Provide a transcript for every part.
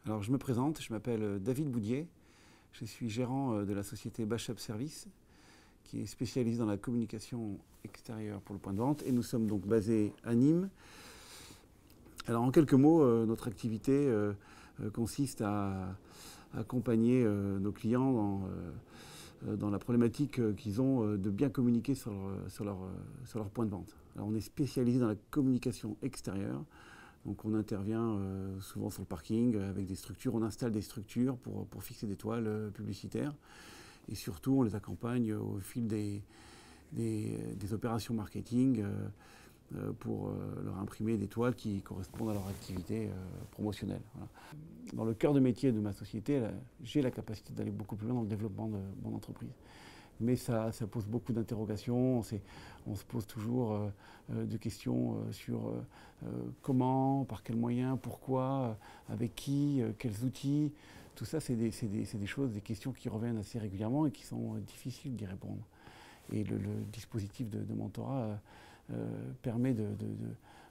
Alors je me présente, je m'appelle David Boudier, je suis gérant de la société Backup Service qui est spécialisée dans la communication extérieure pour le point de vente et nous sommes donc basés à Nîmes. Alors en quelques mots, notre activité consiste à accompagner nos clients dans la problématique qu'ils ont de bien communiquer sur leur point de vente. Alors on est spécialisé dans la communication extérieure. Donc on intervient souvent sur le parking avec des structures, on installe des structures pour fixer des toiles publicitaires et surtout on les accompagne au fil des opérations marketing pour leur imprimer des toiles qui correspondent à leur activité promotionnelle. Voilà. Dans le cœur de métier de ma société, j'ai la capacité d'aller beaucoup plus loin dans le développement de mon entreprise. Mais ça pose beaucoup d'interrogations, on se pose toujours des questions sur comment, par quels moyens, pourquoi, avec qui, quels outils. Tout ça, c'est des choses, des questions qui reviennent assez régulièrement et qui sont difficiles d'y répondre. Et le dispositif de mentorat permet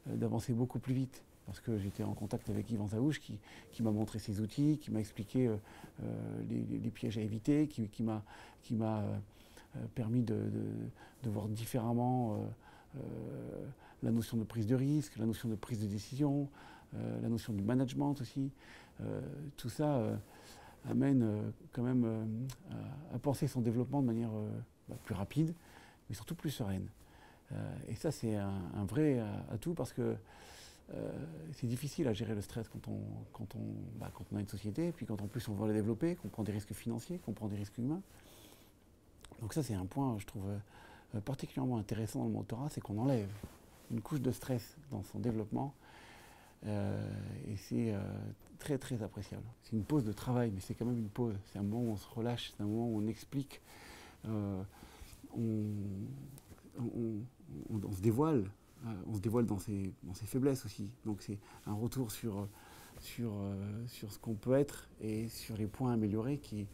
d'avancer beaucoup plus vite. Parce que j'étais en contact avec Yvan Zaouche qui m'a montré ses outils, qui m'a expliqué les pièges à éviter, qui m'a permis de voir différemment la notion de prise de risque, la notion de prise de décision, la notion du management aussi. Tout ça amène quand même à penser son développement de manière plus rapide, mais surtout plus sereine. Et ça, c'est un vrai atout parce que c'est difficile à gérer le stress quand on a une société, et puis quand en plus on veut la développer, qu'on prend des risques financiers, qu'on prend des risques humains. Donc ça, c'est un point, je trouve, particulièrement intéressant dans le mentorat, c'est qu'on enlève une couche de stress dans son développement, et c'est très très appréciable. C'est une pause de travail, mais c'est quand même une pause. C'est un moment où on se relâche, c'est un moment où on explique, on se dévoile. On se dévoile dans ses faiblesses aussi. Donc c'est un retour sur ce qu'on peut être et sur les points améliorés qui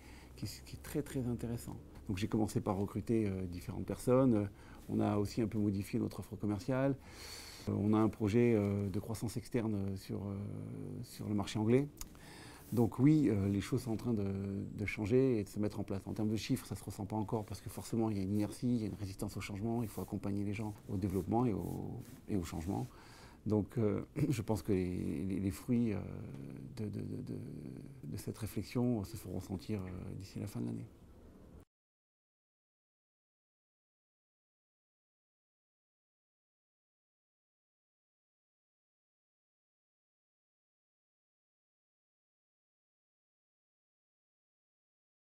est très très intéressant. Donc j'ai commencé par recruter différentes personnes. On a aussi un peu modifié notre offre commerciale. On a un projet de croissance externe sur le marché anglais. Donc oui, les choses sont en train de changer et de se mettre en place. En termes de chiffres, ça ne se ressent pas encore parce que forcément il y a une inertie, il y a une résistance au changement, il faut accompagner les gens au développement et au changement. Donc je pense que les fruits de cette réflexion se feront sentir d'ici la fin de l'année.